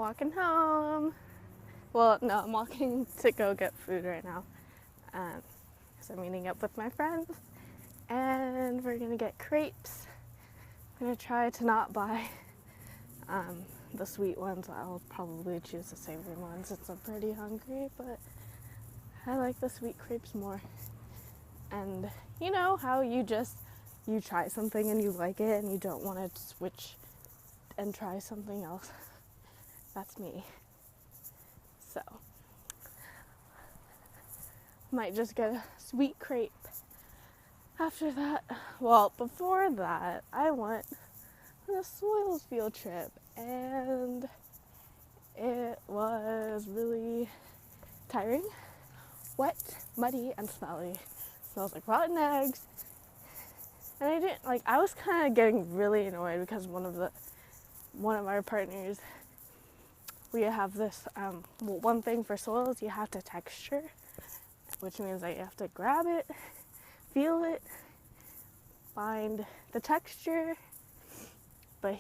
walking home. Well, no, I'm walking to go get food right now. So I'm meeting up with my friends, and we're gonna get crepes. I'm gonna try to not buy the sweet ones. I'll probably choose the savory ones since I'm pretty hungry, but I like the sweet crepes more. And you know how you try something and you like it and you don't want to switch and try something else? That's me. So might just get a sweet crepe after that. Well, before that, I went on a soils field trip, and it was really tiring, wet, muddy, and smelly. Smells like rotten eggs. And I was kind of getting really annoyed because one of our partners, we have this, one thing for soils, you have to texture, which means that you have to grab it, feel it, find the texture. But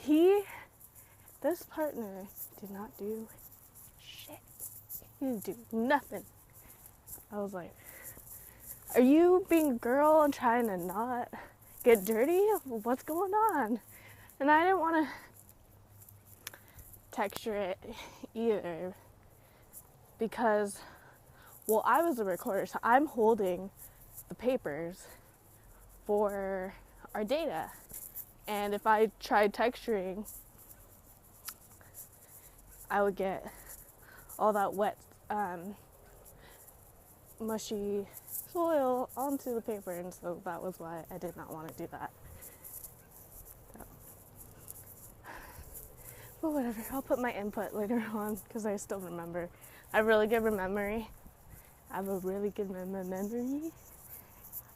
this partner did not do shit. He didn't do nothing. I was like, are you being a girl and trying to not get dirty? What's going on? And I didn't want to texture it either because, well, I was the recorder, so I'm holding the papers for our data. And if I tried texturing, I would get all that wet, mushy soil onto the paper, and so that was why I did not want to do that. So. But whatever, I'll put my input later on because I still remember. I have a really good memory.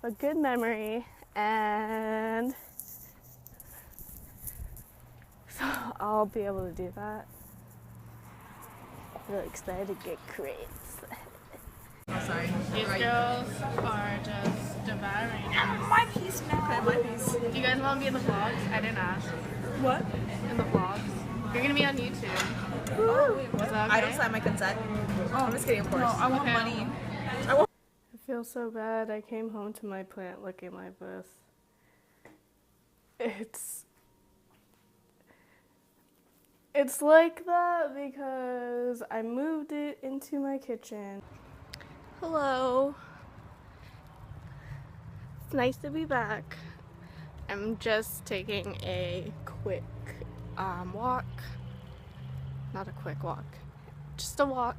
A good memory, and so I'll be able to do that. Really excited to get crepes. Oh, sorry. These girls are just devouring. My piece now. Okay, my piece. Do you guys want to be in the vlogs? I didn't ask. What? In the vlogs. You're gonna be on YouTube. Oh, wait, what? Is that okay? I don't sign my consent. Oh, I'm just kidding, of course. No, I want Okay. money. I feel so bad. I came home to my plant looking like this. It's like that because I moved it into my kitchen. Hello. It's nice to be back. I'm just taking a quick walk. Not a quick walk, just a walk.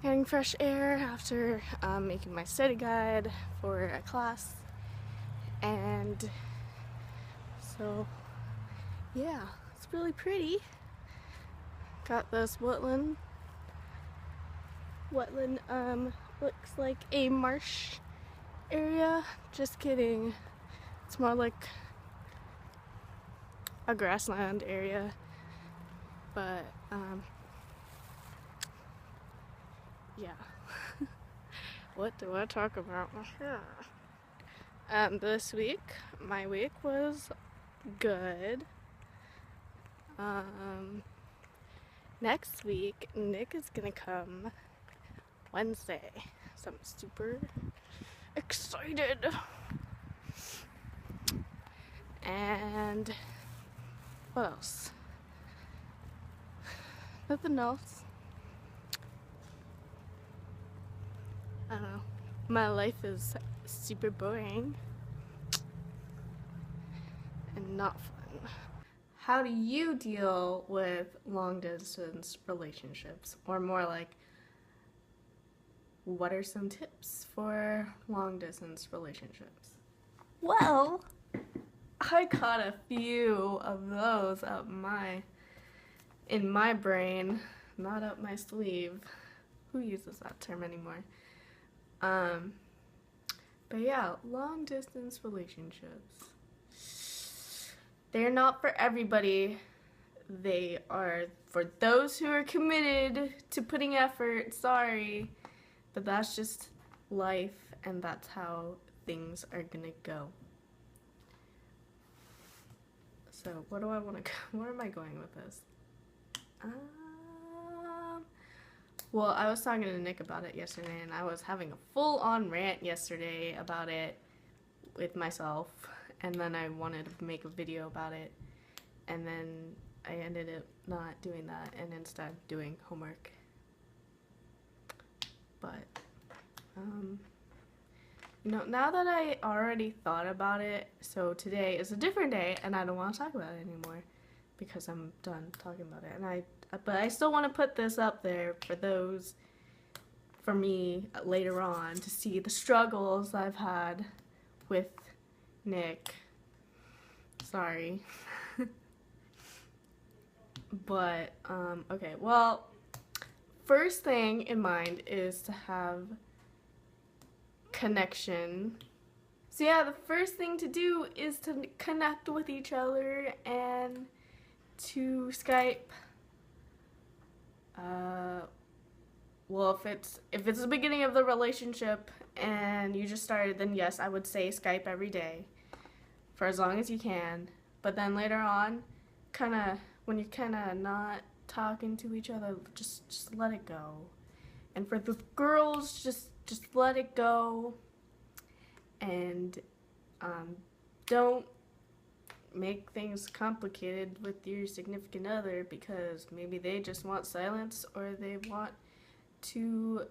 Getting fresh air after making my study guide for a class. And so, yeah, it's really pretty. Got this wetland, looks like a marsh area. Just kidding. It's more like a grassland area. But, yeah. What do I talk about? This week, my week was good. Next week, Nick is gonna come Wednesday, so I'm super excited. And what else? Nothing else. I don't know. My life is super boring and not fun. How do you deal with long distance relationships? Or more like, what are some tips for long distance relationships? Well, I got a few of those in my brain, not up my sleeve. Who uses that term anymore? But yeah, long distance relationships. They're not for everybody. They are for those who are committed to putting effort. Sorry, but that's just life, and that's how things are gonna go. So where am I going with this? Well, I was talking to Nick about it yesterday, and I was having a full-on rant yesterday about it with myself, and then I wanted to make a video about it, and then I ended up not doing that and instead doing homework. But, you know, now that I already thought about it, so today is a different day, and I don't want to talk about it anymore because I'm done talking about it. But I still want to put this up there for me later on to see the struggles I've had with Nick. Sorry. But, okay, well, first thing in mind is to have connection. So yeah, the first thing to do is to connect with each other and to Skype. Well, if it's the beginning of the relationship and you just started, then yes, I would say Skype every day for as long as you can. But then later on, when you're kind of not talking to each other, just let it go. And for the girls, just let it go. And don't make things complicated with your significant other, because maybe they just want silence, or they want to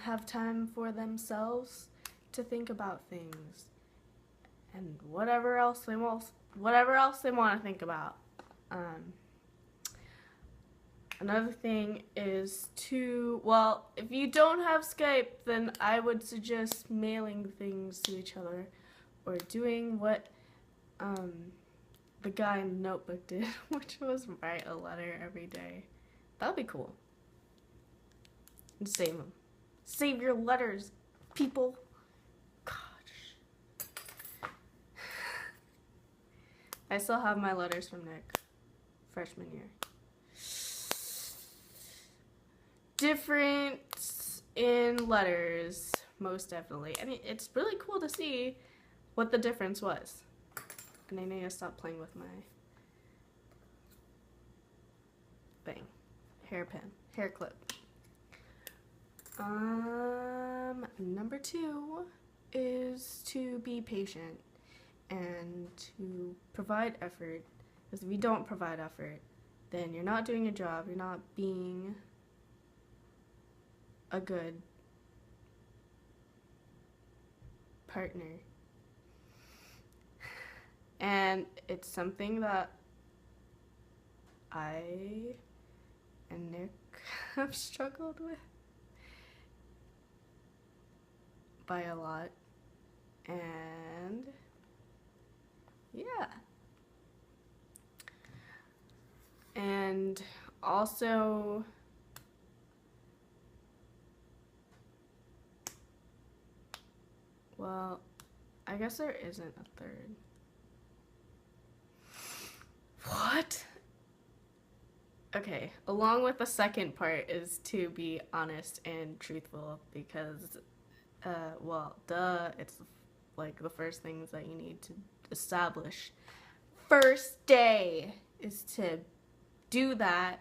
have time for themselves to think about things and whatever else they want to think about. Another thing is if you don't have Skype, then I would suggest mailing things to each other, or doing what the guy in the Notebook did, which was write a letter every day. That would be cool. And save them. Save your letters, people. Gosh. I still have my letters from Nick, freshman year. Difference in letters, most definitely. I mean, it's really cool to see what the difference was. And I need to stop playing with my hair clip. Number 2 is to be patient and to provide effort. Because if you don't provide effort, then you're not doing your job. You're not being a good partner. And it's something that I and Nick have struggled with by a lot. And yeah. And also, well, I guess there isn't a third. What? Okay, along with the second part is to be honest and truthful, because, it's like the first things that you need to establish. First day is to do that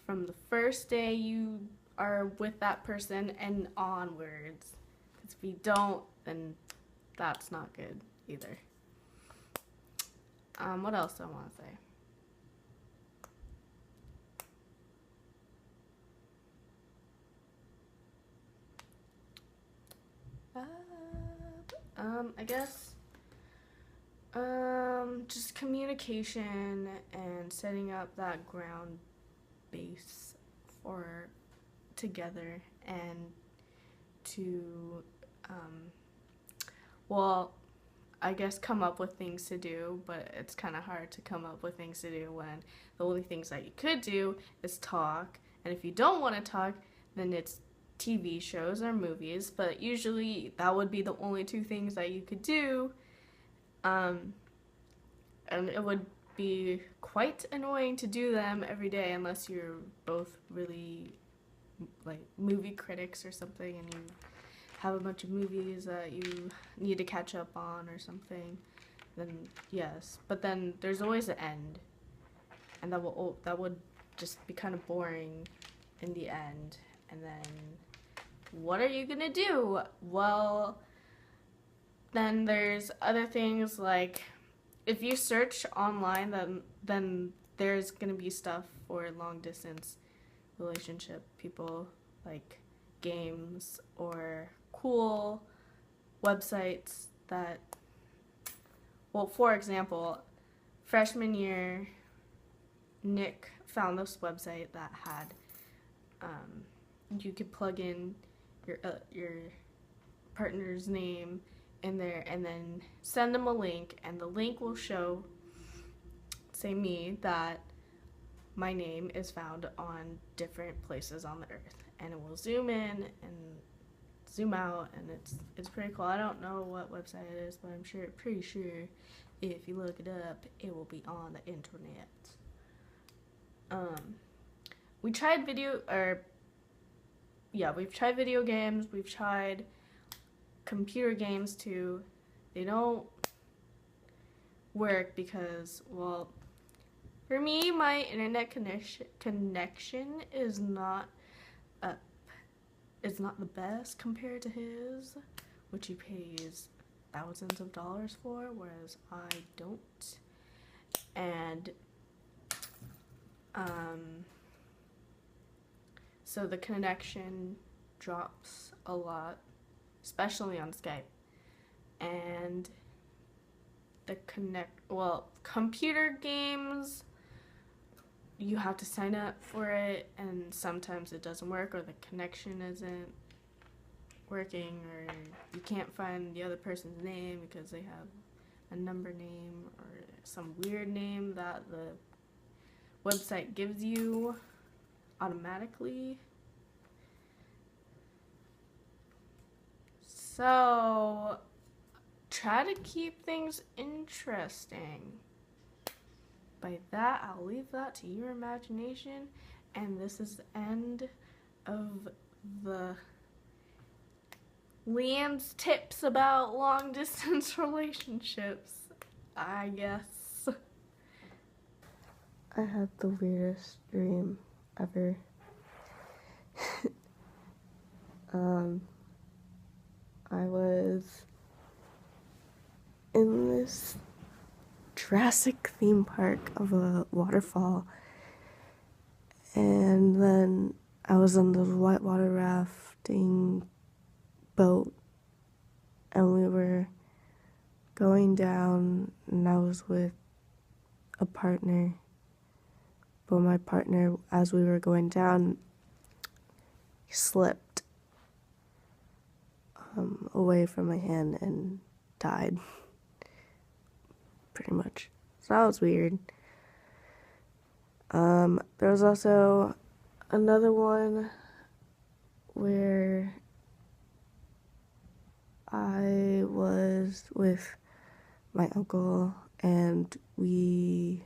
from the first day you are with that person and onwards. Because if you don't, then that's not good either. What else do I want to say? I guess, just communication and setting up that ground base for together, and to, I guess come up with things to do, but it's kind of hard to come up with things to do when the only things that you could do is talk. And if you don't want to talk, then it's TV shows or movies, but usually that would be the only two things that you could do. And it would be quite annoying to do them every day unless you're both really like movie critics or something, and you have a bunch of movies that you need to catch up on or something, then yes. But then there's always an end, and that would just be kind of boring in the end. And then what are you gonna do? Well, then there's other things like if you search online, then there's gonna be stuff for long distance relationship people, like games or cool websites that, well, for example, freshman year, Nick found this website that had you could plug in your partner's name in there and then send them a link, and the link will show, say me, that my name is found on different places on the earth, and it will zoom in and zoom out, and it's pretty cool. I don't know what website it is, but I'm pretty sure if you look it up, it will be on the internet. We've tried video games, we've tried computer games too. They don't work because, well, for me, my internet connection is not the best compared to his, which he pays thousands of dollars for, whereas I don't. And so the connection drops a lot, especially on Skype. And computer games, you have to sign up for it, and sometimes it doesn't work, or the connection isn't working, or you can't find the other person's name because they have a number name or some weird name that the website gives you automatically. So try to keep things interesting. By that, I'll leave that to your imagination, and this is the end of the Liam's tips about long distance relationships, I guess. I had the weirdest dream ever. I was in this Jurassic theme park of a waterfall, and then I was on the whitewater rafting boat, and we were going down, and I was with a partner, but my partner, as we were going down, he slipped away from my hand and died, pretty much. So that was weird. There was also another one where I was with my uncle, and him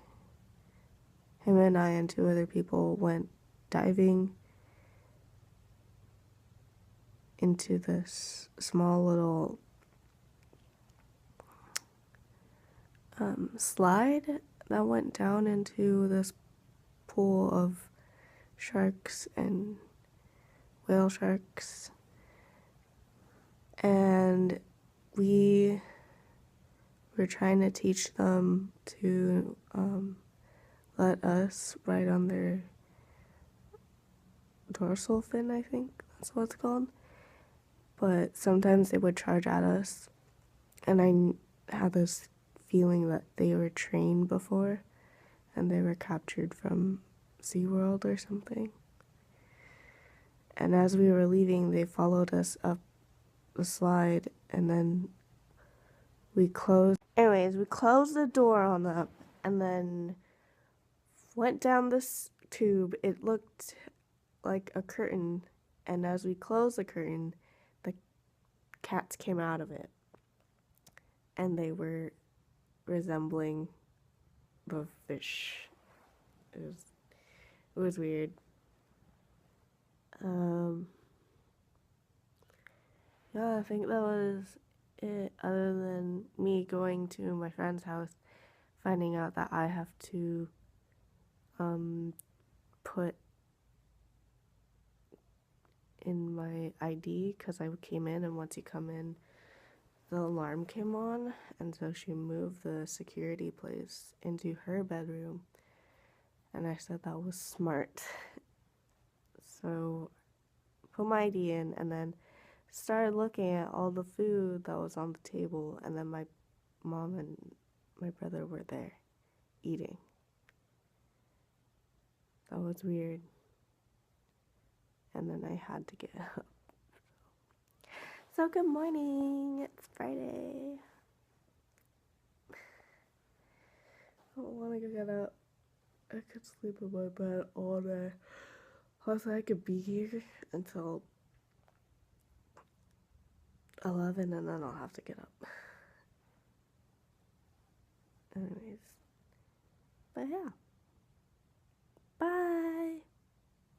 and I and two other people went diving into this small little slide that went down into this pool of sharks and whale sharks, and we were trying to teach them to let us ride on their dorsal fin, I think that's what it's called. But sometimes they would charge at us, and I had this feeling that they were trained before and they were captured from SeaWorld or something. And as we were leaving, they followed us up the slide, and then we closed the door on them and then went down this tube. It looked like a curtain, and as we closed the curtain, the cats came out of it, and they were resembling the fish. It was weird. Yeah, I think that was it, other than me going to my friend's house, finding out that I have to put in my ID because I came in, and once you come in, the alarm came on, and so she moved the security place into her bedroom, and I said that was smart. So put my ID in, and then started looking at all the food that was on the table, and then my mom and my brother were there eating. That was weird. And then I had to get up. So good morning. It's Friday. I don't want to get up. I could sleep in my bed all day. Plus, I could be here until 11, and then I'll have to get up. Anyways. But yeah.